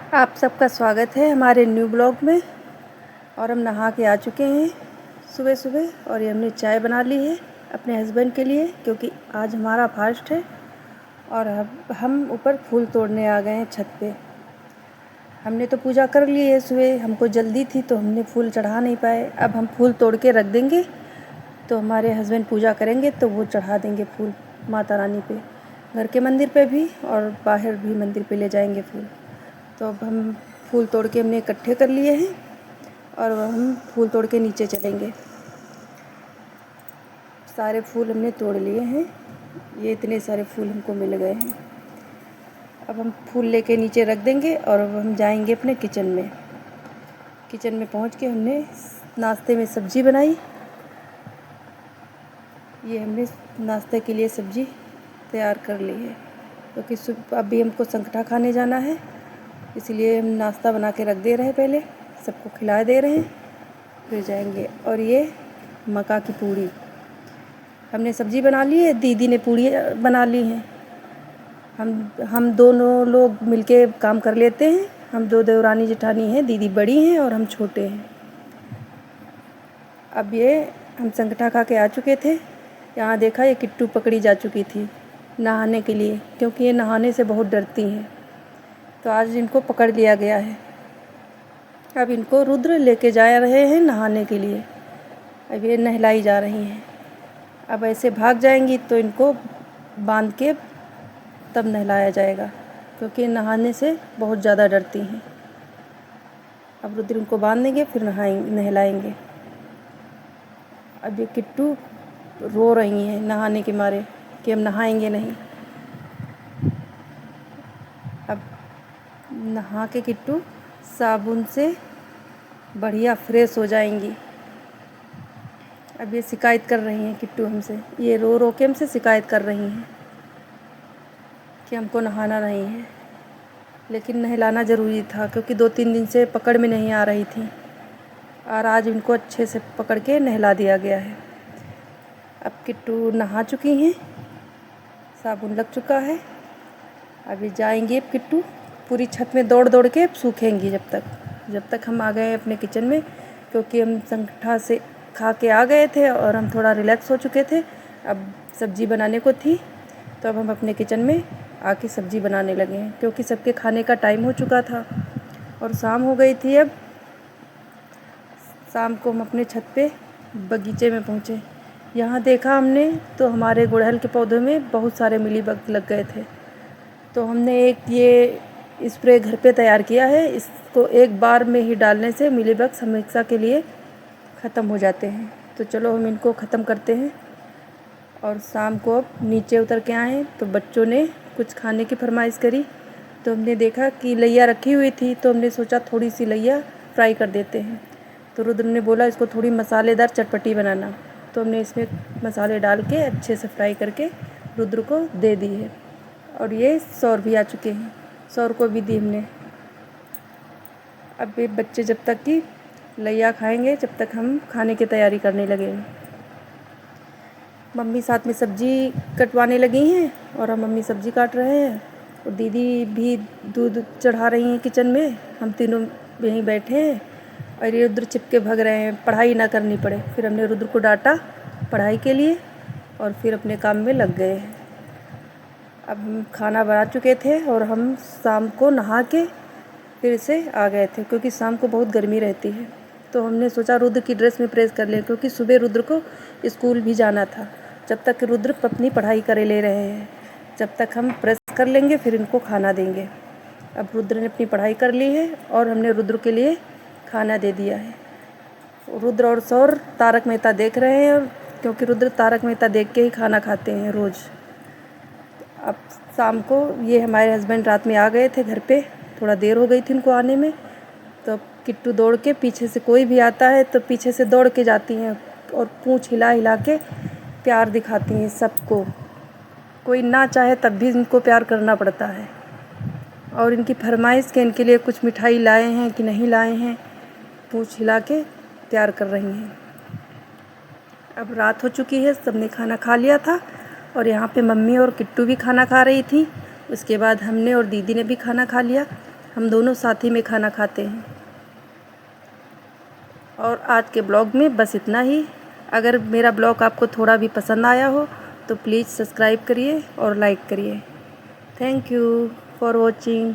आप सबका स्वागत है हमारे न्यू ब्लॉग में। और हम नहा के आ चुके हैं सुबह सुबह, और ये हमने चाय बना ली है अपने हस्बैंड के लिए, क्योंकि आज हमारा फास्ट है। और अब हम ऊपर फूल तोड़ने आ गए हैं छत पे। हमने तो पूजा कर ली है सुबह, हमको जल्दी थी तो हमने फूल चढ़ा नहीं पाए। अब हम फूल तोड़ के रख देंगे तो हमारे हस्बैंड पूजा करेंगे तो वो चढ़ा देंगे फूल माता रानी पे, घर के मंदिर पे भी और बाहर भी मंदिर पे ले जाएंगे फूल। तो अब हम फूल तोड़ के हमने इकट्ठे कर लिए हैं और हम फूल तोड़ के नीचे चलेंगे। सारे फूल हमने तोड़ लिए हैं, ये इतने सारे फूल हमको मिल गए हैं। अब हम फूल लेके नीचे रख देंगे और अब हम जाएंगे अपने किचन में। किचन में पहुंच के हमने नाश्ते में सब्ज़ी बनाई। ये हमने नाश्ते के लिए सब्ज़ी तैयार कर ली है, क्योंकि अभी हमको संगठा खाने जाना है, इसलिए हम नाश्ता बना के रख दे रहे हैं, पहले सबको खिला दे रहे हैं, फिर जाएंगे। और ये मक्का की पूड़ी हमने सब्ज़ी बना ली है, दीदी ने पूड़ी बना ली हैं। हम दोनों लोग मिलके काम कर लेते हैं। हम दो देवरानी जेठानी हैं, दीदी बड़ी हैं और हम छोटे हैं। अब ये हम संगठा खा के आ चुके थे। यहाँ देखा ये किट्टू पकड़ी जा चुकी थी नहाने के लिए, क्योंकि ये नहाने से बहुत डरती हैं। तो आज इनको पकड़ लिया गया है। अब इनको रुद्र लेके जा रहे हैं नहाने के लिए। अब ये नहलाई जा रही हैं। अब ऐसे भाग जाएंगी तो इनको बांध के तब नहलाया जाएगा, क्योंकि नहाने से बहुत ज़्यादा डरती हैं। अब रुद्र इनको बांध देंगे, फिर नहलाएंगे। अब ये किट्टू रो रही हैं नहाने के मारे कि हम नहाएंगे नहीं। अब नहा के किट्टू साबुन से बढ़िया फ्रेश हो जाएंगी। अब ये शिकायत कर रही हैं किट्टू हमसे, ये रो रो के हमसे शिकायत कर रही हैं कि हमको नहाना नहीं है। लेकिन नहलाना ज़रूरी था, क्योंकि 2-3 दिन से पकड़ में नहीं आ रही थी, और आज इनको अच्छे से पकड़ के नहला दिया गया है। अब किट्टू नहा चुकी हैं, साबुन लग चुका है। अभी जाएंगी अब किट्टू पूरी छत में दौड़ दौड़ के सूखेंगी जब तक हम आ गए अपने किचन में, क्योंकि हम संगठा से खा के आ गए थे और हम थोड़ा रिलैक्स हो चुके थे। अब सब्ज़ी बनाने को थी, तो अब हम अपने किचन में आके सब्ज़ी बनाने लगे हैं, क्योंकि सबके खाने का टाइम हो चुका था और शाम हो गई थी। अब शाम को हम अपने छत पे बगीचे में पहुँचे। यहाँ देखा हमने तो हमारे गुड़हल के पौधों में बहुत सारे मिलीबग लग गए थे। तो हमने एक ये स्प्रे घर पे तैयार किया है, इसको एक बार में ही डालने से मिलीबग्स हमेशा के लिए ख़त्म हो जाते हैं। तो चलो हम इनको ख़त्म करते हैं। और शाम को अब नीचे उतर के आए तो बच्चों ने कुछ खाने की फरमाइश करी, तो हमने देखा कि लैया रखी हुई थी, तो हमने सोचा थोड़ी सी लैया फ्राई कर देते हैं। तो रुद्र ने बोला इसको थोड़ी मसालेदार चटपटी बनाना, तो हमने इसमें मसाले डाल के अच्छे से फ्राई करके रुद्र को दे दी है। और ये सौर भी आ चुके हैं, सौर को भी दी हमने। अब ये बच्चे जब तक कि लैया खाएंगे, जब तक हम खाने की तैयारी करने लगेंगे। मम्मी साथ में सब्ज़ी कटवाने लगी हैं और हम मम्मी सब्ज़ी काट रहे हैं, और दीदी भी दूध चढ़ा रही हैं किचन में। हम तीनों यहीं बैठे हैं और ये रुद्र चिपके भग रहे हैं, पढ़ाई ना करनी पड़े। फिर हमने रुद्र को डांटा पढ़ाई के लिए और फिर अपने काम में लग गए हैं। अब हम खाना बना चुके थे और हम शाम को नहा के फिर से आ गए थे, क्योंकि शाम को बहुत गर्मी रहती है। तो हमने सोचा रुद्र की ड्रेस में प्रेस कर लें, क्योंकि सुबह रुद्र को स्कूल भी जाना था। जब तक रुद्र अपनी पढ़ाई करे ले रहे हैं, जब तक हम प्रेस कर लेंगे फिर इनको खाना देंगे। अब रुद्र ने अपनी पढ़ाई कर ली है और हमने रुद्र के लिए खाना दे दिया है। रुद्र और सौर तारक मेहता देख रहे हैं, क्योंकि रुद्र तारक मेहता देख के ही खाना खाते हैं रोज़। अब शाम को ये हमारे हस्बैंड रात में आ गए थे घर पे, थोड़ा देर हो गई थी उनको आने में। तो किट्टू दौड़ के पीछे से, कोई भी आता है तो पीछे से दौड़ के जाती हैं और पूँछ हिला हिला के प्यार दिखाती हैं सबको। कोई ना चाहे तब भी इनको प्यार करना पड़ता है। और इनकी फरमाइश के इनके लिए कुछ मिठाई लाए हैं कि नहीं लाए हैं, पूँछ हिला के प्यार कर रही हैं। अब रात हो चुकी है, सबने खाना खा लिया था और यहाँ पे मम्मी और किट्टू भी खाना खा रही थी। उसके बाद हमने और दीदी ने भी खाना खा लिया। हम दोनों साथ ही में खाना खाते हैं। और आज के ब्लॉग में बस इतना ही। अगर मेरा ब्लॉग आपको थोड़ा भी पसंद आया हो तो प्लीज़ सब्सक्राइब करिए और लाइक करिए। Thank you for watching.